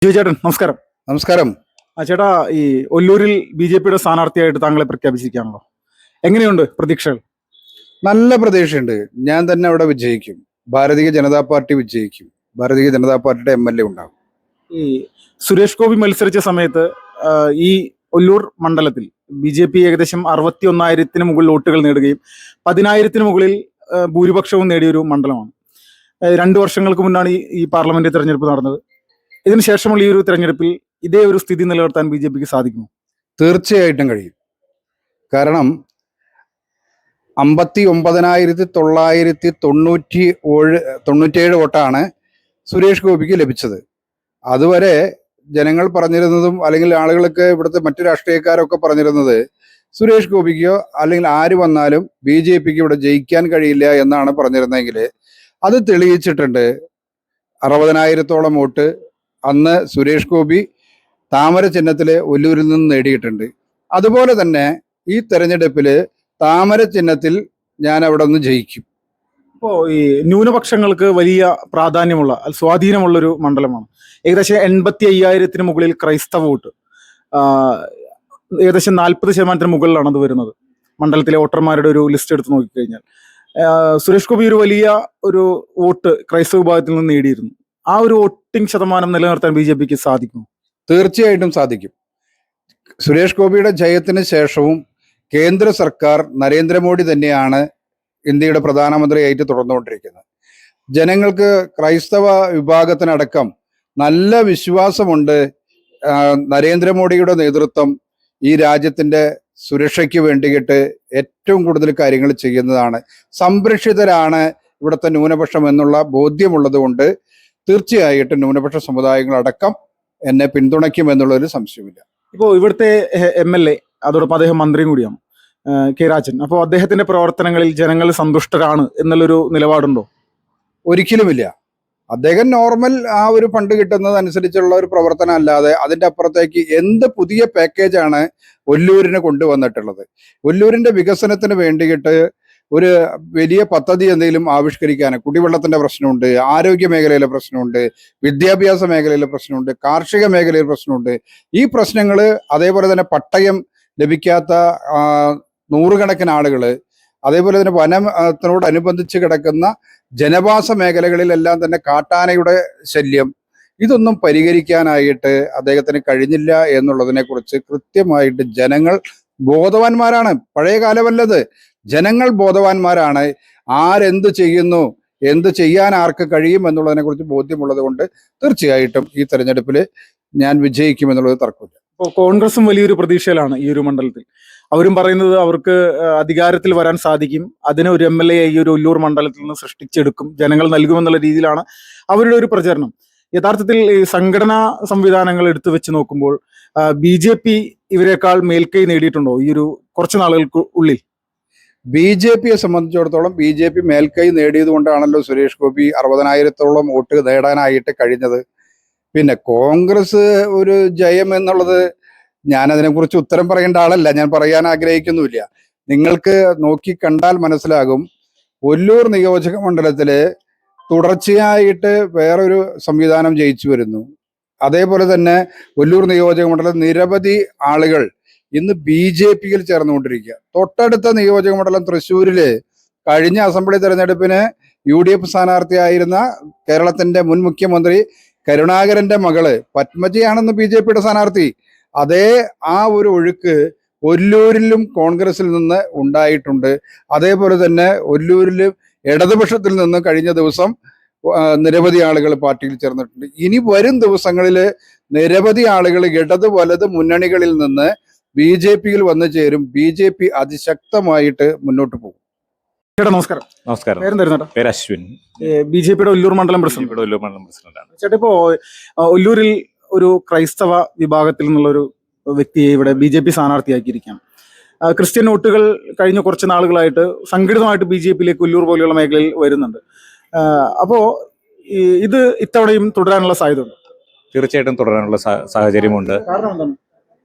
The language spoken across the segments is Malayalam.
ചേട്ടൻ നമസ്കാരം. നമസ്കാരം. ചേട്ടാ, ഈ ഒല്ലൂരിൽ ബി.ജെ.പിയുടെ സ്ഥാനാർത്ഥിയായിട്ട് താങ്കളെ പ്രഖ്യാപിച്ചിരിക്കുകയാണല്ലോ. എങ്ങനെയുണ്ട് പ്രതീക്ഷകൾ? നല്ല പ്രതീക്ഷയുണ്ട്. ഞാൻ തന്നെ അവിടെ വിജയിക്കും. ഭാരതീയ ജനതാ പാർട്ടി വിജയിക്കും. ഭാരതീയ ജനതാ പാർട്ടിയുടെ MLA ഉണ്ടാകും. ഈ സുരേഷ് ഗോപി മത്സരിച്ച സമയത്ത് ഈ ഒല്ലൂർ മണ്ഡലത്തിൽ ബി.ജെ.പി ഏകദേശം 61,000-ന് മുകളിൽ വോട്ടുകൾ നേടുകയും 10,000-ന് മുകളിൽ ഭൂരിപക്ഷവും നേടിയൊരു മണ്ഡലമാണ്. 2 വർഷങ്ങൾക്ക് മുന്നാണ് ഈ പാർലമെന്റ് തെരഞ്ഞെടുപ്പ് നടന്നത്. ഇതിനു ശേഷമുള്ള ഈ ഒരു തെരഞ്ഞെടുപ്പിൽ ഇതേ ഒരു സ്ഥിതി നിലനിർത്താൻ ബി.ജെ.പിക്ക് സാധിക്കുമോ? തീർച്ചയായിട്ടും കഴിയും. കാരണം 59,997 വോട്ടാണ് സുരേഷ് ഗോപിക്ക് ലഭിച്ചത്. അതുവരെ ജനങ്ങൾ പറഞ്ഞിരുന്നതും അല്ലെങ്കിൽ ആളുകൾക്ക് ഇവിടുത്തെ മറ്റു രാഷ്ട്രീയക്കാരൊക്കെ പറഞ്ഞിരുന്നത് സുരേഷ് ഗോപിക്കോ അല്ലെങ്കിൽ ആര് വന്നാലും BJPക്ക് ഇവിടെ ജയിക്കാൻ കഴിയില്ല എന്നാണ് പറഞ്ഞിരുന്നെങ്കിൽ അത് തെളിയിച്ചിട്ടുണ്ട്. 60,000-ഓളം വോട്ട് അന്ന് സുരേഷ് ഗോപി താമര ചിഹ്നത്തില് ഒല്ലൂരിൽ നിന്ന് നേടിയിട്ടുണ്ട്. അതുപോലെ തന്നെ ഈ തെരഞ്ഞെടുപ്പില് താമര ചിഹ്നത്തിൽ ഞാൻ അവിടെ നിന്ന് ജയിക്കും. ഇപ്പോൾ ഈ ന്യൂനപക്ഷങ്ങൾക്ക് വലിയ പ്രാധാന്യമുള്ള സ്വാധീനമുള്ളൊരു മണ്ഡലമാണ്. ഏകദേശം 85,000-ന് മുകളിൽ ക്രൈസ്തവ വോട്ട്, ഏകദേശം 40% മുകളിലാണ് അത് വരുന്നത്. മണ്ഡലത്തിലെ വോട്ടർമാരുടെ ഒരു ലിസ്റ്റ് എടുത്ത് നോക്കിക്കഴിഞ്ഞാൽ സുരേഷ് ഗോപി ഒരു വലിയ ഒരു വോട്ട് ക്രൈസ്തവ വിഭാഗത്തിൽ നിന്ന് നേടിയിരുന്നു. ആ ഒരു വോട്ടിംഗ് ശതമാനം നിലനിർത്താൻ BJPക്ക് സാധിക്കും? തീർച്ചയായിട്ടും സാധിക്കും. സുരേഷ് ഗോപിയുടെ ജയത്തിന് ശേഷവും കേന്ദ്ര സർക്കാർ നരേന്ദ്രമോദി തന്നെയാണ് ഇന്ത്യയുടെ പ്രധാനമന്ത്രിയായിട്ട് തുടർന്നുകൊണ്ടിരിക്കുന്നത്. ജനങ്ങൾക്ക് ക്രൈസ്തവ വിഭാഗത്തിനടക്കം നല്ല വിശ്വാസമുണ്ട്. നരേന്ദ്രമോദിയുടെ നേതൃത്വം ഈ രാജ്യത്തിന്റെ സുരക്ഷയ്ക്ക് വേണ്ടിയിട്ട് ഏറ്റവും കൂടുതൽ കാര്യങ്ങൾ ചെയ്യുന്നതാണ്. സംരക്ഷിതരാണ് ഇവിടുത്തെ ന്യൂനപക്ഷം എന്നുള്ള ബോധ്യമുള്ളത് കൊണ്ട് തീർച്ചയായിട്ടും ന്യൂനപക്ഷ സമുദായങ്ങളടക്കം എന്നെ പിന്തുണയ്ക്കുമെന്നുള്ളൊരു സംശയമില്ല. ഇപ്പോൾ ഇവിടുത്തെ MLA, അതോടൊപ്പം അദ്ദേഹം മന്ത്രിയും കൂടിയാണ്, കെ രാജൻ. അപ്പോൾ അദ്ദേഹത്തിന്റെ പ്രവർത്തനങ്ങളിൽ ജനങ്ങൾ സന്തുഷ്ടരാണ് എന്നുള്ളൊരു നിലപാടുണ്ടോ? ഒരിക്കലുമില്ല. അദ്ദേഹം നോർമൽ ആ ഒരു ഫണ്ട് കിട്ടുന്നത് അനുസരിച്ചുള്ള ഒരു പ്രവർത്തനം അല്ലാതെ അതിൻ്റെ അപ്പുറത്തേക്ക് എന്ത് പുതിയ പാക്കേജാണ് ഒല്ലൂരിന് കൊണ്ടുവന്നിട്ടുള്ളത്? ഒല്ലൂരിന്റെ വികസനത്തിന് വേണ്ടിയിട്ട് ഒരു വലിയ പദ്ധതി എന്തെങ്കിലും ആവിഷ്കരിക്കാൻ, കുടിവെള്ളത്തിന്റെ പ്രശ്നമുണ്ട്, ആരോഗ്യ മേഖലയിലെ പ്രശ്നമുണ്ട്, വിദ്യാഭ്യാസ മേഖലയിലെ പ്രശ്നമുണ്ട്, കാർഷിക മേഖലയിലെ പ്രശ്നമുണ്ട്. ഈ പ്രശ്നങ്ങൾ, അതേപോലെ തന്നെ പട്ടയം ലഭിക്കാത്ത നൂറുകണക്കിന് ആളുകൾ, അതേപോലെ തന്നെ വനത്തിനോടനുബന്ധിച്ച് കിടക്കുന്ന ജനവാസ മേഖലകളിലെല്ലാം തന്നെ കാട്ടാനയുടെ ശല്യം, ഇതൊന്നും പരിഹരിക്കാനായിട്ട് അദ്ദേഹത്തിന് കഴിഞ്ഞില്ല എന്നുള്ളതിനെ കുറിച്ച് കൃത്യമായിട്ട് ജനങ്ങൾ ബോധവാന്മാരാണ്. പഴയ കാലമല്ലത്, ജനങ്ങൾ ബോധവാന്മാരാണ്. ആരെന്ത് ചെയ്യുന്നു, എന്ത് ചെയ്യാൻ ആർക്ക് കഴിയും എന്നുള്ളതിനെ കുറിച്ച് ബോധ്യമുള്ളത് കൊണ്ട് തീർച്ചയായിട്ടും ഈ തെരഞ്ഞെടുപ്പിൽ ഞാൻ വിജയിക്കുമെന്നുള്ളത് തർക്കമില്ല. ഇപ്പോൾ കോൺഗ്രസും വലിയൊരു പ്രതീക്ഷയിലാണ് ഈ ഒരു മണ്ഡലത്തിൽ. അവരും പറയുന്നത് അവർക്ക് അധികാരത്തിൽ വരാൻ സാധിക്കും, അതിന് ഒരു MLA ഈ ഒരു ഒല്ലൂർ മണ്ഡലത്തിൽ നിന്ന് സൃഷ്ടിച്ചെടുക്കും, ജനങ്ങൾ നൽകുമെന്നുള്ള രീതിയിലാണ് അവരുടെ ഒരു പ്രചരണം. യഥാർത്ഥത്തിൽ ഈ സംഘടനാ സംവിധാനങ്ങൾ എടുത്തു വെച്ച് നോക്കുമ്പോൾ BJP ഇവരെക്കാൾ മേൽക്കൈ നേടിയിട്ടുണ്ടോ ഈ ഒരു കുറച്ച് നാളുകൾക്ക് ഉള്ളിൽ? BJPയെ സംബന്ധിച്ചിടത്തോളം BJP മേൽക്കൈ നേടിയത് കൊണ്ടാണല്ലോ സുരേഷ് ഗോപി 60,000-ഓളം വോട്ട് നേടാനായിട്ട് കഴിഞ്ഞത്. പിന്നെ കോൺഗ്രസ് ഒരു ജയം എന്നുള്ളത്, ഞാൻ അതിനെക്കുറിച്ച് ഉത്തരം പറയേണ്ട ആളല്ല, ഞാൻ പറയാൻ ആഗ്രഹിക്കുന്നുമില്ല. നിങ്ങൾക്ക് നോക്കി കണ്ടാൽ മനസ്സിലാകും. ഒല്ലൂർ നിയോജക മണ്ഡലത്തില് തുടർച്ചയായിട്ട് വേറൊരു സംവിധാനം ജയിച്ചു വരുന്നു. അതേപോലെ തന്നെ ഒല്ലൂർ നിയോജക മണ്ഡലം നിരവധി ആളുകൾ ഇന്ന് BJPയിൽ ചേർന്നുകൊണ്ടിരിക്കുക. തൊട്ടടുത്ത നിയോജക മണ്ഡലം തൃശ്ശൂരില് കഴിഞ്ഞ അസംബ്ലി തെരഞ്ഞെടുപ്പിന് UDF സ്ഥാനാർത്ഥിയായിരുന്ന കേരളത്തിന്റെ മുൻ മുഖ്യമന്ത്രി കരുണാകരന്റെ മകള് പത്മജിയാണെന്ന് BJPയുടെ സ്ഥാനാർത്ഥി. അതേ ആ ഒരു ഒഴുക്ക് ഒല്ലൂരിലും കോൺഗ്രസിൽ നിന്ന് ഉണ്ടായിട്ടുണ്ട്. അതേപോലെ തന്നെ ഒല്ലൂരിലും ഇടതുപക്ഷത്തിൽ നിന്ന് കഴിഞ്ഞ ദിവസം നിരവധി ആളുകൾ പാർട്ടിയിൽ ചേർന്നിട്ടുണ്ട്. ഇനി വരും ദിവസങ്ങളിൽ നിരവധി ആളുകൾ ഇടത് വലത് മുന്നണികളിൽ നിന്ന് BJPയിൽ വന്നു ചേരും. BJP അതിശക്തമായിട്ട് മുന്നോട്ട് പോകും. ചേട്ടാ നമസ്കാരം. നമസ്കാരം. പേര് അശ്വിൻ. BJPയുടെ ഒല്ലൂർ മണ്ഡലം പ്രസിഡന്റ്. ചേട്ടാ, ഇപ്പോ ഒല്ലൂരിൽ ഒരു ക്രൈസ്തവ വിഭാഗത്തിൽ നിന്നുള്ളൊരു വ്യക്തിയെ ഇവിടെ BJP സ്ഥാനാർത്ഥിയാക്കിയിരിക്കുകയാണ്. ക്രിസ്ത്യൻ വോട്ടുകൾ കഴിഞ്ഞ കുറച്ച് നാളുകളായിട്ട് സംഘടിതമായിട്ട് BJPയിലേക്ക് ഒല്ലൂർ പോലെയുള്ള മേഖലയിൽ വരുന്നുണ്ട്. അപ്പോ ഇത് ഇത്തവണയും തുടരാനുള്ള സാധ്യതയുണ്ട്? തീർച്ചയായിട്ടും തുടരാനുള്ള സാഹചര്യമുണ്ട്. കാരണം എന്താണ്?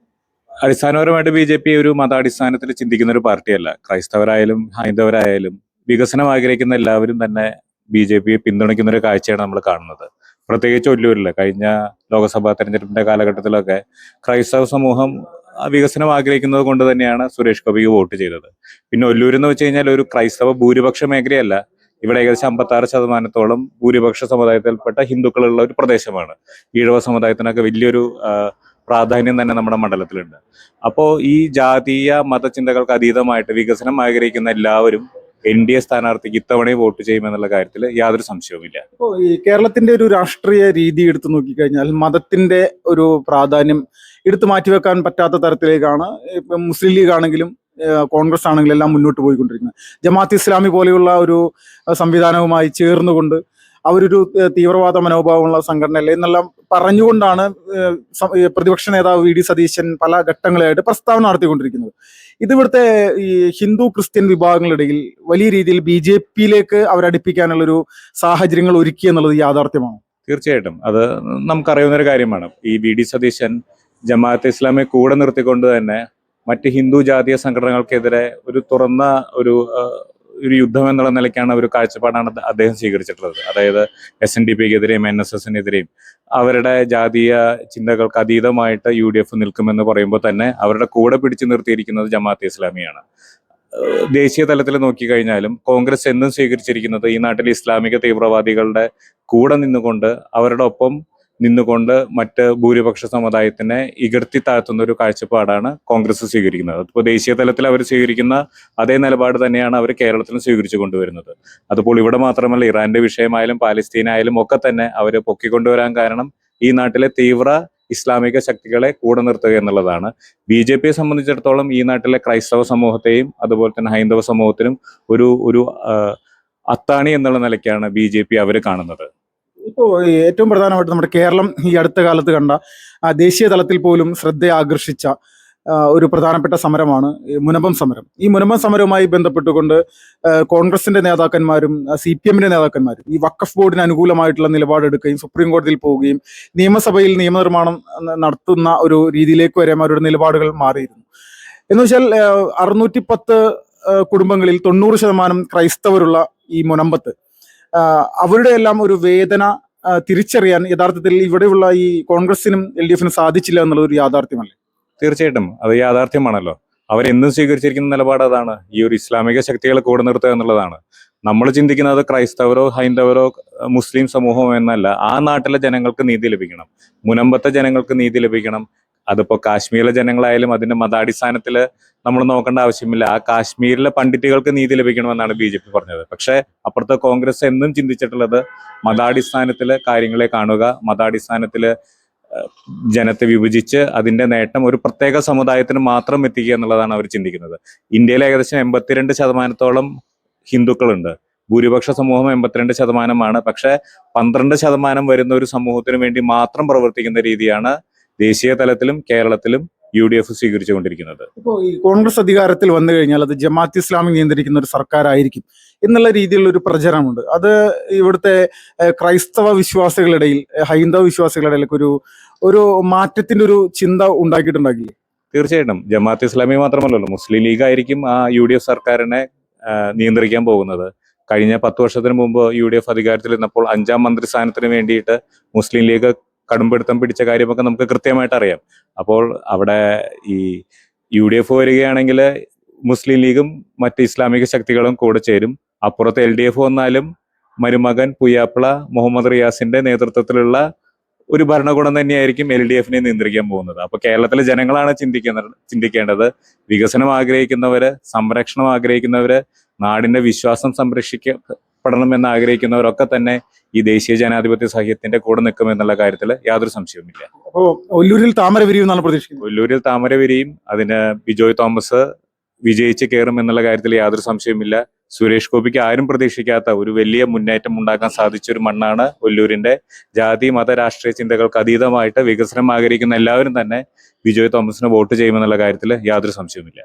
അടിസ്ഥാനപരമായിട്ട് BJP ഒരു മതാടിസ്ഥാനത്തിൽ ചിന്തിക്കുന്ന ഒരു പാർട്ടിയല്ല. ക്രൈസ്തവരായാലും ഹൈന്ദവരായാലും വികസനം ആഗ്രഹിക്കുന്ന എല്ലാവരും തന്നെ BJPയെ പിന്തുണയ്ക്കുന്ന ഒരു കാഴ്ചയാണ് നമ്മൾ കാണുന്നത്. പ്രത്യേകിച്ച് ഒല്ലൂരിൽ കഴിഞ്ഞ ലോക്സഭാ തെരഞ്ഞെടുപ്പിന്റെ കാലഘട്ടത്തിലൊക്കെ ക്രൈസ്തവ സമൂഹം വികസനം ആഗ്രഹിക്കുന്നത് കൊണ്ട് തന്നെയാണ് സുരേഷ് ഗോപിക്ക് വോട്ട് ചെയ്തത്. പിന്നെ ഒല്ലൂർ എന്ന് വെച്ച് കഴിഞ്ഞാൽ ഒരു ക്രൈസ്തവ ഭൂരിപക്ഷ മേഖലയല്ല. ഇവിടെ ഏകദേശം 56% ഭൂരിപക്ഷ സമുദായത്തിൽപ്പെട്ട ഹിന്ദുക്കളുള്ള ഒരു പ്രദേശമാണ്. ഈഴവ സമുദായത്തിനൊക്കെ വലിയൊരു പ്രാധാന്യം തന്നെ നമ്മുടെ മണ്ഡലത്തിലുണ്ട്. അപ്പോൾ ഈ ജാതീയ മതചിന്തകൾക്ക് അതീതമായിട്ട് വികസനം ആഗ്രഹിക്കുന്ന എല്ലാവരും NDA സ്ഥാനാർത്ഥിക്ക് ഇത്തവണയും വോട്ട് ചെയ്യുമെന്നുള്ള കാര്യത്തിൽ യാതൊരു സംശയവുമില്ല. ഇപ്പോൾ ഈ കേരളത്തിന്റെ ഒരു രാഷ്ട്രീയ രീതി എടുത്തു നോക്കിക്കഴിഞ്ഞാൽ മതത്തിന്റെ ഒരു പ്രാധാന്യം എടുത്തു മാറ്റിവെക്കാൻ പറ്റാത്ത തരത്തിലേക്കാണ് ഇപ്പം മുസ്ലിം ലീഗ് ആണെങ്കിലും കോൺഗ്രസ് ആണെങ്കിലും എല്ലാം മുന്നോട്ട് പോയിക്കൊണ്ടിരിക്കുന്നത്. ജമാഅത്ത് ഇസ്ലാമി പോലെയുള്ള ഒരു സംവിധാനവുമായി ചേർന്നുകൊണ്ട് അവരൊരു തീവ്രവാദ മനോഭാവമുള്ള സംഘടനയല്ലേ എന്നെല്ലാം പറഞ്ഞുകൊണ്ടാണ് പ്രതിപക്ഷ നേതാവ് VD സതീശൻ പല ഘട്ടങ്ങളായിട്ട് പ്രസ്താവന നടത്തിക്കൊണ്ടിരിക്കുന്നത്. ഇത് ഇവിടുത്തെ ഈ ഹിന്ദു ക്രിസ്ത്യൻ വിഭാഗങ്ങളിടയിൽ വലിയ രീതിയിൽ BJPയിലേക്ക് അവരടിപ്പിക്കാനുള്ളൊരു സാഹചര്യങ്ങൾ ഒരുക്കി എന്നുള്ളത് യാഥാർത്ഥ്യമാണ്. തീർച്ചയായിട്ടും അത് നമുക്കറിയാവുന്ന ഒരു കാര്യമാണ്. ഈ VD സതീശൻ ജമാഅത്തെ ഇസ്ലാമിയെ കൂടെ നിർത്തിക്കൊണ്ട് തന്നെ മറ്റ് ഹിന്ദു ജാതീയ സംഘടനകൾക്കെതിരെ ഒരു തുറന്ന ഒരു യുദ്ധം എന്നുള്ള നിലയ്ക്കാണ് ഒരു കാഴ്ചപ്പാടാണ് അദ്ദേഹം സ്വീകരിച്ചിട്ടുള്ളത്. അതായത് SNDPക്കെതിരെയും NSSനെതിരെയും അവരുടെ ജാതീയ ചിന്തകൾക്ക് അതീതമായിട്ട് UDF നിൽക്കുമെന്ന് പറയുമ്പോൾ തന്നെ അവരുടെ കൂടെ പിടിച്ചു നിർത്തിയിരിക്കുന്നത് ജമാഅത്തെ ഇസ്ലാമിയാണ്. ദേശീയ തലത്തിൽ നോക്കിക്കഴിഞ്ഞാലും കോൺഗ്രസ് എന്നും സ്വീകരിച്ചിരിക്കുന്നത് ഈ നാട്ടിലെ ഇസ്ലാമിക തീവ്രവാദികളുടെ കൂടെ നിന്നുകൊണ്ട് അവരുടെ ഒപ്പം നിന്നുകൊണ്ട് മറ്റ് ഭൂരിപക്ഷ സമുദായത്തിനെ ഇകഴ്ത്തി താഴ്ത്തുന്ന ഒരു കാഴ്ചപ്പാടാണ് കോൺഗ്രസ് സ്വീകരിക്കുന്നത്. ഇപ്പോൾ ദേശീയ തലത്തിൽ അവർ സ്വീകരിക്കുന്ന അതേ നിലപാട് തന്നെയാണ് അവർ കേരളത്തിലും സ്വീകരിച്ചു കൊണ്ടുവരുന്നത്. അതുപോലെ ഇവിടെ മാത്രമല്ല, ഇറാന്റെ വിഷയമായാലും പാലസ്തീനായാലും ഒക്കെ തന്നെ അവർ പൊക്കിക്കൊണ്ടുവരാൻ കാരണം ഈ നാട്ടിലെ തീവ്ര ഇസ്ലാമിക ശക്തികളെ കൂടെ നിർത്തുക എന്നുള്ളതാണ്. BJPയെ സംബന്ധിച്ചിടത്തോളം ഈ നാട്ടിലെ ക്രൈസ്തവ സമൂഹത്തെയും അതുപോലെ തന്നെ ഹൈന്ദവ സമൂഹത്തിനും ഒരു അത്താണി എന്നുള്ള നിലയ്ക്കാണ് BJP അവർ കാണുന്നത്. ഇപ്പോൾ ഏറ്റവും പ്രധാനമായിട്ട് നമ്മുടെ കേരളം ഈ അടുത്ത കാലത്ത് കണ്ട ദേശീയ തലത്തിൽ പോലും ശ്രദ്ധ ആകർഷിച്ച ഒരു പ്രധാനപ്പെട്ട സമരമാണ് മുനമ്പം സമരം. ഈ മുനമ്പം സമരവുമായി ബന്ധപ്പെട്ടുകൊണ്ട് കോൺഗ്രസിന്റെ നേതാക്കന്മാരും CPMന്റെ നേതാക്കന്മാരും ഈ വഖഫ് ബോർഡിന് അനുകൂലമായിട്ടുള്ള നിലപാടെടുക്കുകയും സുപ്രീം കോടതിയിൽ പോവുകയും നിയമസഭയിൽ നിയമനിർമ്മാണം നടത്തുന്ന ഒരു രീതിയിലേക്ക് വരെ അവരുടെ നിലപാടുകൾ മാറിയിരുന്നു. എന്ന് വെച്ചാൽ 610 കുടുംബങ്ങളിൽ 90% ക്രൈസ്തവരുള്ള ഈ മുനമ്പത്ത് അവരുടെ എല്ലാം ഒരു വേദന തിരിച്ചറിയാൻ യഥാർത്ഥത്തിൽ ഇവിടെയുള്ള ഈ കോൺഗ്രസിനും LDFനും സാധിച്ചില്ല എന്നുള്ളത് ഒരു യാഥാർത്ഥ്യമല്ലേ? തീർച്ചയായിട്ടും അത് യാഥാർത്ഥ്യമാണല്ലോ. അവരെന്നും സ്വീകരിച്ചിരിക്കുന്ന നിലപാട് അതാണ്, ഈ ഒരു ഇസ്ലാമിക ശക്തികളെ കൂടെ നിർത്തുക എന്നുള്ളതാണ്. നമ്മൾ ചിന്തിക്കുന്നത് ക്രൈസ്തവരോ ഹൈന്ദവരോ മുസ്ലിം സമൂഹമോ എന്നല്ല. ആ നാട്ടിലെ ജനങ്ങൾക്ക് നീതി ലഭിക്കണം, മുനമ്പത്തെ ജനങ്ങൾക്ക് നീതി ലഭിക്കണം. അതിപ്പോ കാശ്മീരിലെ ജനങ്ങളായാലും അതിന്റെ മതാടിസ്ഥാനത്തിൽ നമ്മൾ നോക്കേണ്ട ആവശ്യമില്ല. ആ കാശ്മീരിലെ പണ്ഡിറ്റുകൾക്ക് നീതി ലഭിക്കണമെന്നാണ് BJP പറഞ്ഞത്. പക്ഷെ അപ്പുറത്തെ കോൺഗ്രസ് എന്നും ചിന്തിച്ചിട്ടുള്ളത് മതാടിസ്ഥാനത്തിൽ കാര്യങ്ങളെ കാണുക, മതാടിസ്ഥാനത്തിൽ ജനത്തെ വിഭജിച്ച് അതിന്റെ നേട്ടം ഒരു പ്രത്യേക സമുദായത്തിന് മാത്രം എത്തിക്കുക എന്നുള്ളതാണ് അവർ ചിന്തിക്കുന്നത്. ഇന്ത്യയിൽ ഏകദേശം 82% ഹിന്ദുക്കളുണ്ട്. ഭൂരിപക്ഷ സമൂഹം 82%. പക്ഷെ 12% വരുന്ന ഒരു സമൂഹത്തിന് വേണ്ടി മാത്രം പ്രവർത്തിക്കുന്ന രീതിയാണ് ദേശീയ തലത്തിലും കേരളത്തിലും UDF സ്വീകരിച്ചുകൊണ്ടിരിക്കുന്നത്. ഇപ്പോൾ ഈ കോൺഗ്രസ് അധികാരത്തിൽ വന്നു കഴിഞ്ഞാൽ അത് ജമാഅത്ത് ഇസ്ലാമി നിയന്ത്രിക്കുന്ന ഒരു സർക്കാരായിരിക്കും എന്നുള്ള രീതിയിലുള്ള ഒരു പ്രചരണമുണ്ട്. അത് ഇവിടുത്തെ ക്രൈസ്തവ വിശ്വാസികളിടയിൽ ഹൈന്ദവ വിശ്വാസികളിടയിലൊക്കെ ഒരു മാറ്റത്തിന്റെ ഒരു ചിന്ത ഉണ്ടാക്കിയിട്ടുണ്ടാകില്ലേ? തീർച്ചയായിട്ടും ജമാഅത്ത് ഇസ്ലാമി മാത്രമല്ലല്ലോ, മുസ്ലിം ലീഗ് ആയിരിക്കും ആ UDF സർക്കാരിനെ നിയന്ത്രിക്കാൻ പോകുന്നത്. കഴിഞ്ഞ 10 വർഷത്തിന് മുമ്പ് UDF അധികാരത്തിലിരുന്നപ്പോൾ 5ാം മന്ത്രിസ്ഥാനത്തിന് വേണ്ടിയിട്ട് മുസ്ലിം ലീഗ് കടുംപിടുത്തം പിടിച്ച കാര്യമൊക്കെ നമുക്ക് കൃത്യമായിട്ട് അറിയാം. അപ്പോൾ അവിടെ ഈ UDF വരികയാണെങ്കിൽ മുസ്ലിം ലീഗും മറ്റ് ഇസ്ലാമിക ശക്തികളും കൂടെ ചേരും. അപ്പുറത്ത് LDF വന്നാലും മരുമകൻ പുയ്യാപ്പിള മുഹമ്മദ് റിയാസിന്റെ നേതൃത്വത്തിലുള്ള ഒരു ഭരണകൂടം തന്നെയായിരിക്കും LDFനെ നിയന്ത്രിക്കാൻ പോകുന്നത്. അപ്പൊ കേരളത്തിലെ ജനങ്ങളാണ് ചിന്തിക്കേണ്ടത്. വികസനം ആഗ്രഹിക്കുന്നവര്, സംരക്ഷണം ആഗ്രഹിക്കുന്നവര്, നാടിന്റെ വിശ്വാസം സംരക്ഷിക്കപ്പെടണമെന്ന് ആഗ്രഹിക്കുന്നവരൊക്കെ തന്നെ ഈ ദേശീയ ജനാധിപത്യ സഖ്യത്തിന്റെ കൂടെ നിൽക്കുമെന്നുള്ള കാര്യത്തിൽ യാതൊരു സംശയവുമില്ല. അപ്പോൾ ഒല്ലൂരിൽ താമര വിരിയും എന്നാണ് പ്രതീക്ഷിക്കുന്നത്. ഒല്ലൂരിൽ താമര വിരിയും. അതിന് ബിജോയ് തോമസ് വിജയിച്ച് കയറും എന്നുള്ള കാര്യത്തിൽ യാതൊരു സംശയവുമില്ല. സുരേഷ് ഗോപിക്ക് ആരും പ്രതീക്ഷിക്കാത്ത ഒരു വലിയ മുന്നേറ്റം ഉണ്ടാക്കാൻ സാധിച്ച ഒരു മണ്ണാണ് ഒല്ലൂരിന്റെ. ജാതി മത രാഷ്ട്രീയ ചിന്തകൾക്ക് അതീതമായിട്ട് വികസനം ആഗ്രഹിക്കുന്ന എല്ലാവരും തന്നെ ബിജോയ് തോമസിന് വോട്ട് ചെയ്യുമെന്നുള്ള കാര്യത്തിൽ യാതൊരു സംശയവുമില്ല.